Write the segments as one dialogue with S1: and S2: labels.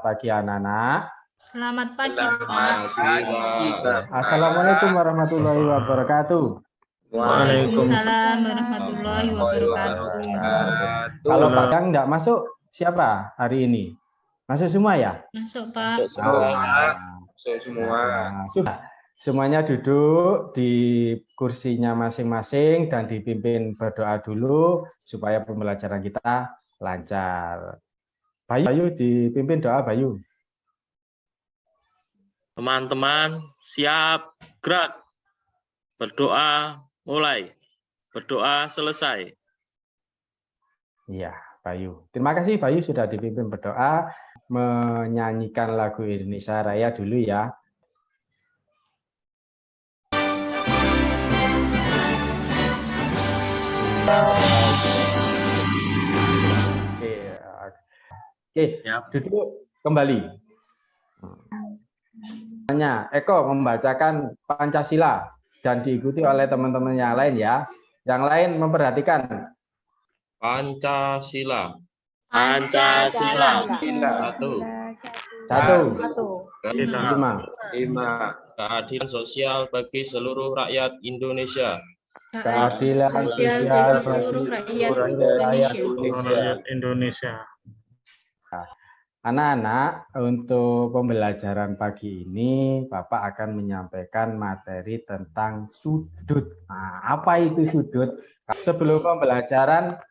S1: Selamat pagi anak-anak.
S2: Selamat pagi,
S3: Selamat
S2: Pak.
S3: pagi, Pak.
S1: Assalamualaikum warahmatullahi wabarakatuh.
S2: Waalaikumsalam warahmatullahi wabarakatuh.
S1: Kalau Padang enggak masuk, siapa hari ini? Masuk semua ya?
S2: Masuk, Pak.
S3: Masuk semua.
S1: Sudah. Semuanya duduk di kursinya masing-masing dan dipimpin berdoa dulu supaya pembelajaran kita lancar. Bayu dipimpin doa, Bayu.
S4: Teman-teman, siap, gerak. Berdoa, mulai. Berdoa, selesai.
S1: Iya, Bayu. Terima kasih, Bayu, sudah dipimpin berdoa. Menyanyikan lagu Indonesia Raya dulu ya. Oke, duduk kembali. Eko membacakan Pancasila dan diikuti oleh teman-teman yang lain ya. Yang lain memperhatikan.
S4: Pancasila.
S2: Pancasila.
S1: Satu.
S4: Lima. Keadilan sosial bagi seluruh rakyat Indonesia.
S1: Keadilan sosial bagi seluruh rakyat
S4: Indonesia.
S1: Anak-anak, untuk pembelajaran pagi ini, Bapak akan menyampaikan materi tentang sudut. Nah, apa itu sudut? Sebelum pembelajaran,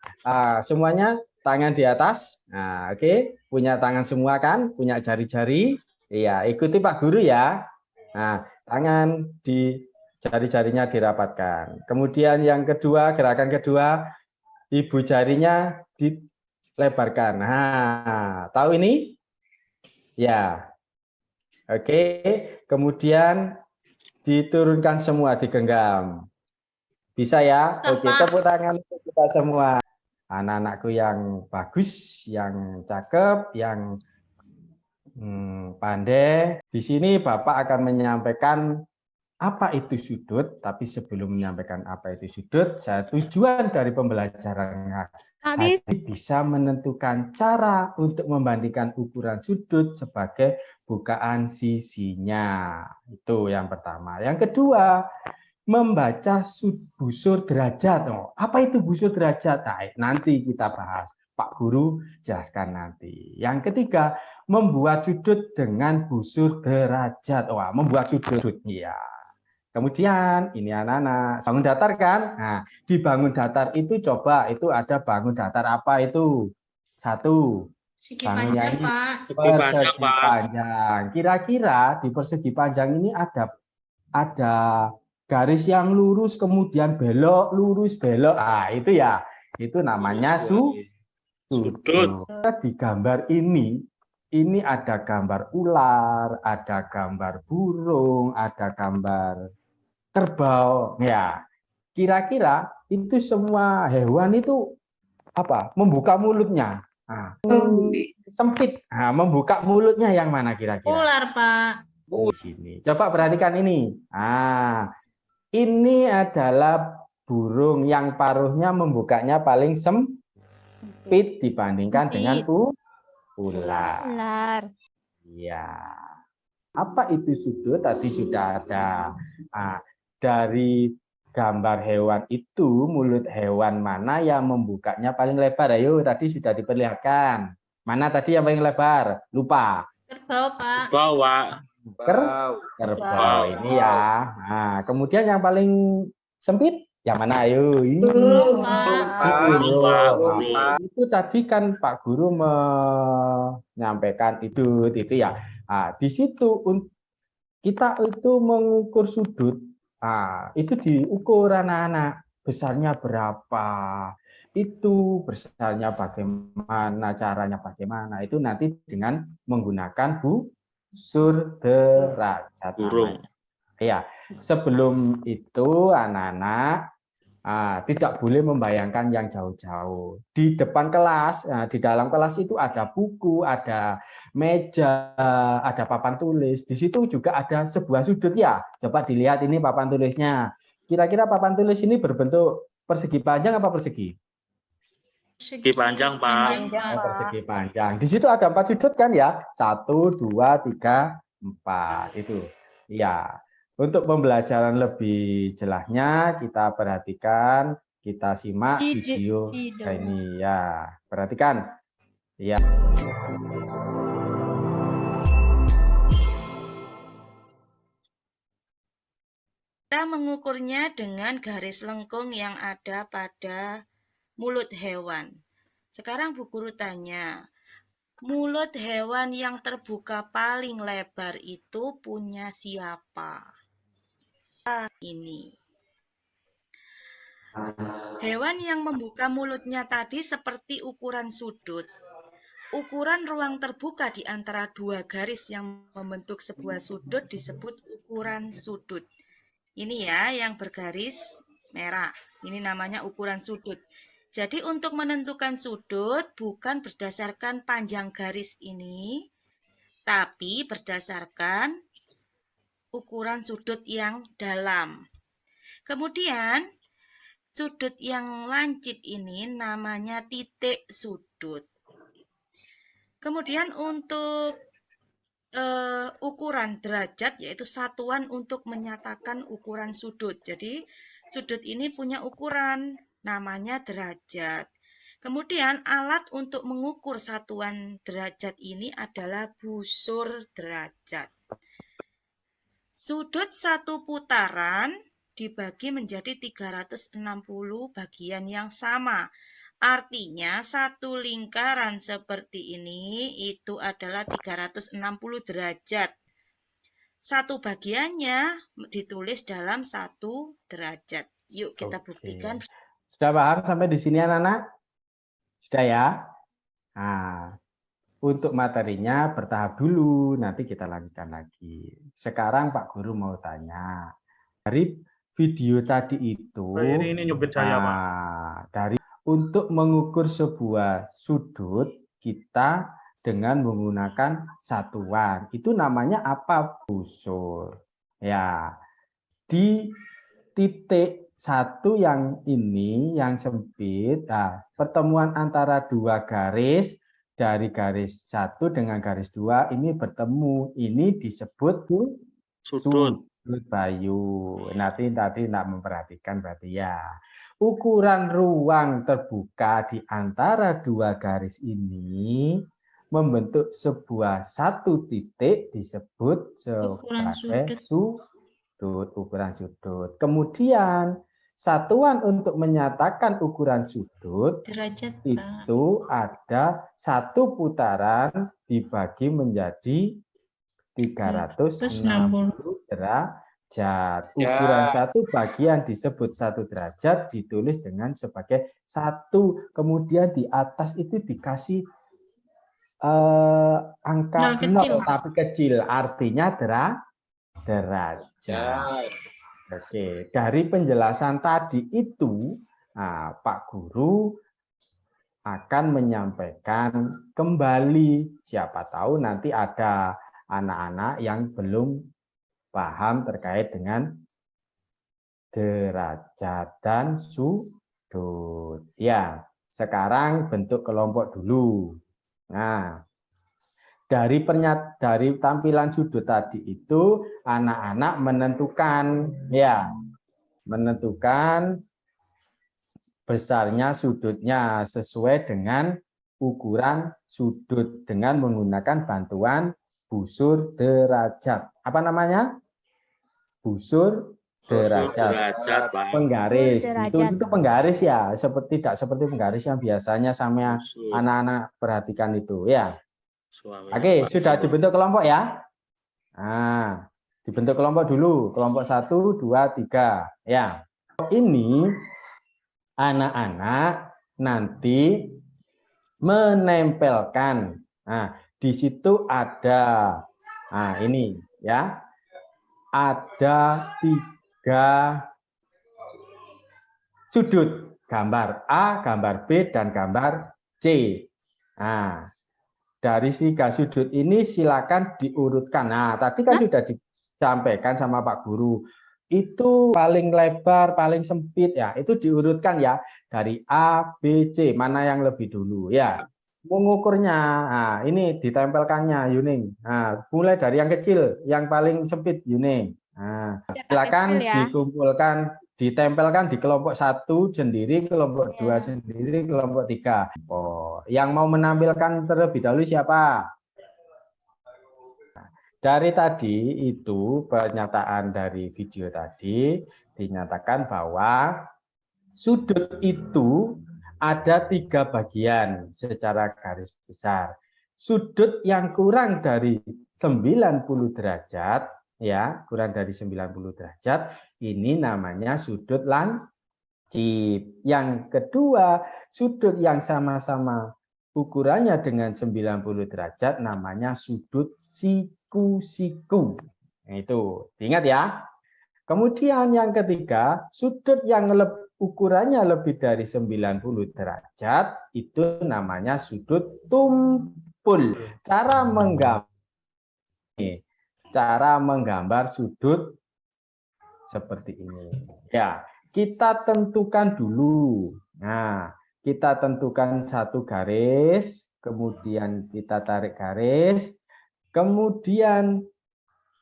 S1: semuanya tangan di atas. Nah, oke, punya tangan semua kan? Punya jari-jari? Iya, ikuti Pak Guru ya. Nah, tangan di jari-jarinya dirapatkan. Kemudian yang kedua, gerakan kedua, ibu jarinya dilebarkan. Nah, tahu ini? Ya. Oke, kemudian diturunkan semua, digenggam. Bisa ya? Oke, tepuk tangan untuk kita semua. Anak-anakku yang bagus, yang cakep, yang pandai. Di sini Bapak akan menyampaikan apa itu sudut, tapi sebelum menyampaikan apa itu sudut, tujuan dari pembelajaran hari bisa menentukan cara untuk membandingkan ukuran sudut sebagai bukaan sisinya. Itu yang pertama. Yang kedua, membaca busur derajat. Apa itu busur derajat? Nah, nanti kita bahas. Pak Guru jelaskan nanti. Yang ketiga, membuat sudut dengan busur derajat. Wah, membuat sudut ya. Kemudian ini anak-anak bangun datar kan? Nah, di bangun datar itu coba itu ada bangun datar apa itu? Satu,
S2: Persegi panjang, Pak.
S1: Persegi panjang. Kira-kira di persegi panjang ini ada garis yang lurus kemudian belok, lurus belok. Ah, itu ya. Itu namanya sudut. Di gambar ini ada gambar ular, ada gambar burung, ada gambar kerbau. Ya, kira-kira itu semua hewan itu apa? Membuka mulutnya. Nah, sempit. Nah, membuka mulutnya yang mana kira-kira?
S2: Ular, Pak.
S1: Di sini. Coba perhatikan ini. Nah, ini adalah burung yang paruhnya membukanya paling sempit dibandingkan dengan ular. Iya. Apa itu sudut? Tadi sudah ada. Nah, dari gambar hewan itu, mulut hewan mana yang membukanya paling lebar? Ayo, tadi sudah diperlihatkan. Mana tadi yang paling lebar? Lupa.
S2: Kerbau, Pak.
S1: Kerbau ini ya. Nah, kemudian yang paling sempit yang mana? Ayo.
S2: Burung, Pak.
S1: Itu tadi kan Pak Guru menyampaikan itu ya. Nah, di situ kita itu mengukur sudut. Nah, itu diukur anak-anak, besarnya berapa, itu besarnya bagaimana, caranya bagaimana, itu nanti dengan menggunakan busur derajat. Ya, sebelum itu anak-anak tidak boleh membayangkan yang jauh-jauh. Di depan kelas, di dalam kelas itu ada buku, ada meja, ada papan tulis. Di situ juga ada sebuah sudut ya. Coba dilihat ini papan tulisnya. Kira-kira papan tulis ini berbentuk persegi panjang apa persegi?
S4: Persegi panjang, Pak.
S1: Persegi panjang. Di situ ada 4 sudut kan ya? 1, 2, 3, 4. Itu. Ya. Untuk pembelajaran lebih jelasnya kita perhatikan, kita simak video ini ya. Perhatikan. Ya.
S5: Kita mengukurnya dengan garis lengkung yang ada pada mulut hewan. Sekarang Bu Guru tanya, mulut hewan yang terbuka paling lebar itu punya siapa? Ini. Hewan yang membuka mulutnya tadi seperti ukuran sudut. Ukuran ruang terbuka di antara 2 garis yang membentuk sebuah sudut disebut ukuran sudut. Ini ya yang bergaris merah. Ini namanya ukuran sudut. Jadi untuk menentukan sudut bukan berdasarkan panjang garis ini, tapi berdasarkan ukuran sudut yang dalam. Kemudian sudut yang lancip ini namanya titik sudut. Kemudian untuk ukuran derajat yaitu satuan untuk menyatakan ukuran sudut. Jadi sudut ini punya ukuran namanya derajat. Kemudian alat untuk mengukur satuan derajat ini adalah busur derajat. Sudut satu putaran dibagi menjadi 360 bagian yang sama. Artinya satu lingkaran seperti ini itu adalah 360 derajat. Satu bagiannya ditulis dalam 1 derajat. Yuk kita buktikan.
S1: Sudah paham sampai di sini anak-anak? Sudah ya? Nah, untuk materinya bertahap dulu, nanti kita lanjutkan lagi. Sekarang Pak Guru mau tanya, dari video tadi itu,
S4: Ini nyubit saya, Pak.
S1: dari untuk mengukur sebuah sudut, kita dengan menggunakan satuan. Itu namanya apa? Busur. Ya, di titik 1 yang ini, yang sempit, nah, pertemuan antara 2 garis, dari garis 1 dengan garis 2 ini bertemu. Ini disebut sudut Bayu. Nanti tadi tidak memperhatikan berarti ya. Ukuran ruang terbuka di antara 2 garis ini membentuk sebuah 1 titik disebut sebagai sudut, ukuran sudut. Kemudian satuan untuk menyatakan ukuran sudut
S2: Derajat,
S1: itu ada 1 putaran dibagi menjadi 360 derajat. Ukuran 1 bagian disebut 1 derajat, ditulis dengan sebagai 1. Kemudian di atas itu dikasih angka 0 tapi kecil, artinya derajat. Oke, dari penjelasan tadi itu, nah, Pak Guru akan menyampaikan kembali. Siapa tahu nanti ada anak-anak yang belum paham terkait dengan derajat dan sudut. Ya, sekarang bentuk kelompok dulu. Nah, dari tampilan sudut tadi itu anak-anak menentukan besarnya sudutnya sesuai dengan ukuran sudut dengan menggunakan bantuan busur derajat. Apa namanya? Busur derajat. Penggaris. Itu penggaris ya, tidak seperti penggaris yang biasanya sama anak-anak perhatikan itu ya. Oke, sudah dibentuk kelompok ya? Nah, dibentuk kelompok dulu. Kelompok 1, 2, 3. Ya. Ini anak-anak nanti menempelkan. Nah, di situ ada, nah ini ya, ada 3 sudut. Gambar A, gambar B, dan gambar C. Nah, dari 3 sudut ini silakan diurutkan. Nah, tadi kan sudah disampaikan sama Pak Guru. itu paling lebar, paling sempit ya. Itu diurutkan ya dari A, B, C. Mana yang lebih dulu ya. Mengukurnya, nah, ini ditempelkannya Yuning. Nah, mulai dari yang kecil, yang paling sempit Yuning. Nah, silakan dikumpulkan, ditempelkan di kelompok 1 sendiri, kelompok 2 sendiri, kelompok 3. Oh, yang mau menampilkan terlebih dahulu siapa? Dari tadi itu pernyataan dari video tadi dinyatakan bahwa sudut itu ada 3 bagian secara garis besar. Sudut yang kurang dari 90 derajat, ya, kurang dari 90 derajat, ini namanya sudut lancip. Yang kedua, sudut yang sama-sama ukurannya dengan 90 derajat namanya sudut siku-siku. Nah, itu, diingat ya. Kemudian yang ketiga, sudut yang ukurannya lebih dari 90 derajat itu namanya sudut tumpul. Cara menggambar sudut seperti ini. Ya, kita tentukan dulu. Nah, kita tentukan satu garis, kemudian kita tarik garis, kemudian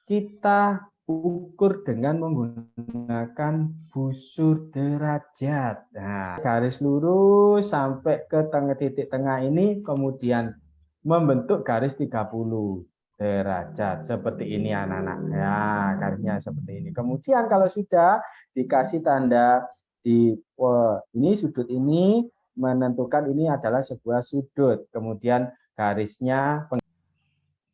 S1: kita ukur dengan menggunakan busur derajat. Nah, garis lurus sampai ke titik tengah ini, kemudian membentuk garis 30 derajat. Seperti ini anak-anak. Ya, garisnya seperti ini. Kemudian kalau sudah dikasih tanda di ini sudut ini, menentukan ini adalah sebuah sudut. Kemudian garisnya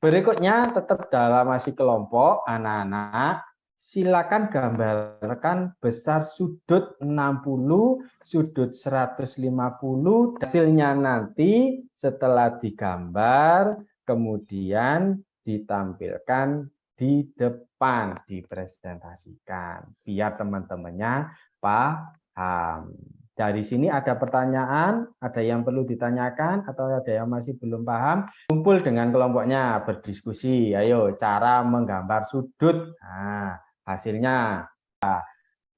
S1: berikutnya tetap dalam masih kelompok anak-anak, silakan gambarkan besar sudut 60, sudut 150. Hasilnya nanti setelah digambar, kemudian ditampilkan di depan, dipresentasikan, biar teman-temannya paham. Dari sini ada pertanyaan, ada yang perlu ditanyakan, atau ada yang masih belum paham? Kumpul dengan kelompoknya, berdiskusi. Ayo, cara menggambar sudut. Nah, hasilnya.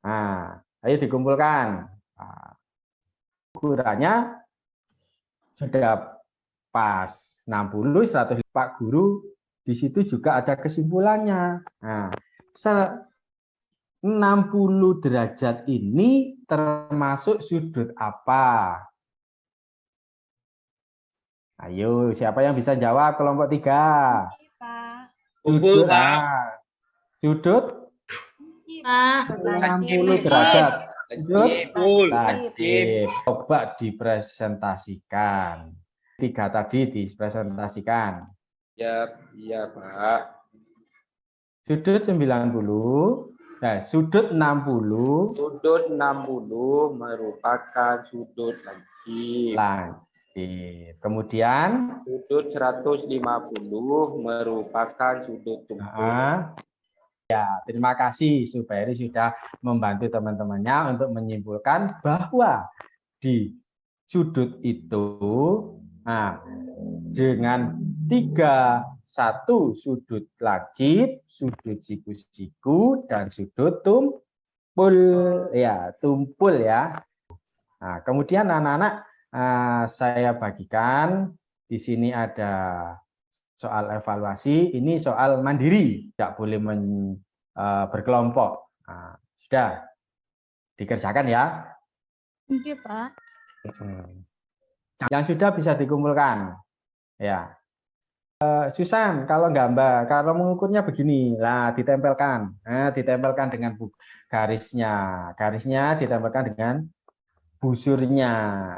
S1: Nah, ayo dikumpulkan. Nah, ukurannya sudah pas. 60, 100. Pak Guru, di situ juga ada kesimpulannya. Nah, 60 derajat ini termasuk sudut apa? Ayo, siapa yang bisa jawab? Kelompok 3. Sudut A. Sudut
S2: Pak.
S1: 60 derajat. Sudut
S3: Lancip.
S1: lancip. Coba dipresentasikan. 3 tadi dipresentasikan.
S3: Ya, iya, Pak.
S1: Sudut 90. Nah, sudut 60.
S3: Sudut 60 merupakan sudut lancip.
S1: Lancip. Kemudian
S3: Sudut 150 merupakan sudut tumpul.
S1: Ya, terima kasih Superi sudah membantu teman-temannya untuk menyimpulkan bahwa di sudut itu dengan 1 sudut lancip, sudut siku-siku, dan sudut tumpul ya, tumpul ya. Nah, kemudian anak-anak saya bagikan di sini ada soal evaluasi, ini soal mandiri, tidak boleh berkelompok. Nah, sudah dikerjakan ya.
S2: Oke, Pak.
S1: Yang sudah bisa dikumpulkan. Ya. Susan, kalau gambar, kalau mengukurnya begini, lah ditempelkan. Nah, ditempelkan dengan garisnya. Garisnya ditempelkan dengan busurnya.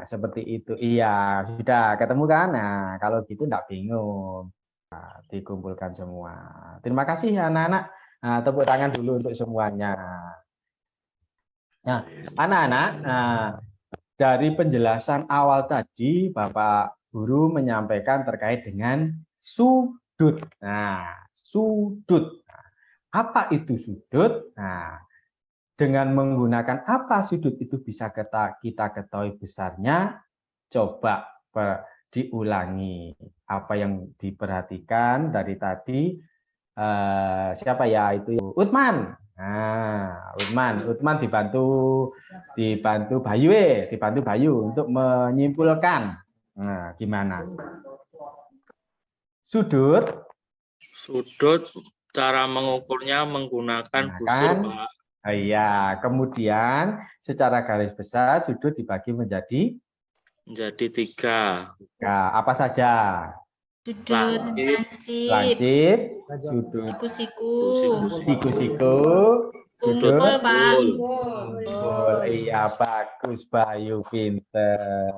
S1: Seperti itu. Iya, sudah ketemu kan? Nah, kalau gitu enggak bingung. Nah, dikumpulkan semua. Terima kasih anak-anak. Nah, tepuk tangan dulu untuk semuanya. Nah, anak-anak, dari penjelasan awal tadi, Bapak Guru menyampaikan terkait dengan sudut. Nah, sudut. Apa itu sudut? Nah, dengan menggunakan apa sudut itu bisa kita ketahui besarnya? Coba diulangi apa yang diperhatikan dari tadi. Siapa ya itu? Utman. Nah, Utman dibantu Bayu untuk menyimpulkan. Nah, gimana? Sudut
S4: cara mengukurnya menggunakan busur,
S1: kan?
S4: Pak.
S1: Iya, kemudian secara garis besar sudut dibagi menjadi
S4: 3.
S1: apa saja?
S2: Sudut lancip.
S1: Lancip, sudut
S2: Siku-siku.
S1: siku-siku, sudut
S2: Kumpul, Pak.
S1: kumpul. Iya, bagus Bayu, pinter.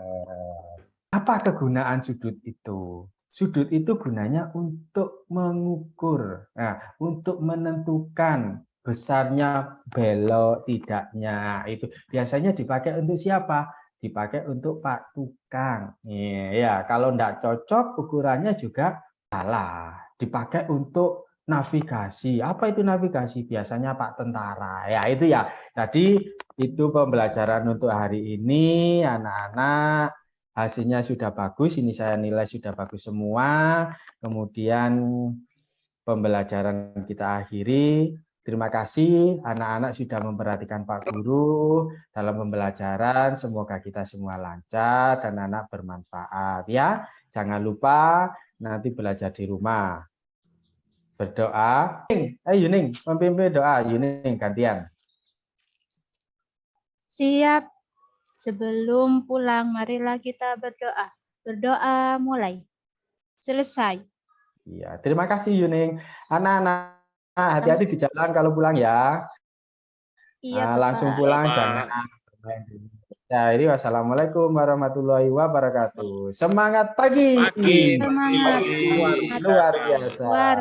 S1: Apa kegunaan sudut itu? Sudut itu gunanya untuk mengukur, untuk menentukan besarnya belok tidaknya. Itu biasanya dipakai untuk siapa? Dipakai untuk Pak Tukang. Ya, kalau enggak cocok ukurannya juga salah. Dipakai untuk navigasi. Apa itu navigasi? Biasanya Pak Tentara. Ya, itu ya. Jadi itu pembelajaran untuk hari ini, anak-anak. Hasilnya sudah bagus, ini saya nilai sudah bagus semua. Kemudian pembelajaran kita akhiri. Terima kasih anak-anak sudah memperhatikan Pak Guru dalam pembelajaran. Semoga kita semua lancar dan anak bermanfaat ya. Jangan lupa nanti belajar di rumah. Berdoa. Yuning, memimpin doa. Yuning gantian.
S6: Siap. Sebelum pulang, marilah kita berdoa. Berdoa mulai. Selesai.
S1: Iya, terima kasih Yuning. Anak-anak, hati-hati di jalan kalau pulang ya.
S6: Iya,
S1: Langsung
S6: Bapak.
S1: pulang,
S4: Bapak.
S1: jangan bermain di Jadi wassalamualaikum warahmatullahi wabarakatuh. Semangat pagi.
S4: Pagi.
S6: Semangat.
S1: Luar biasa.
S6: Luar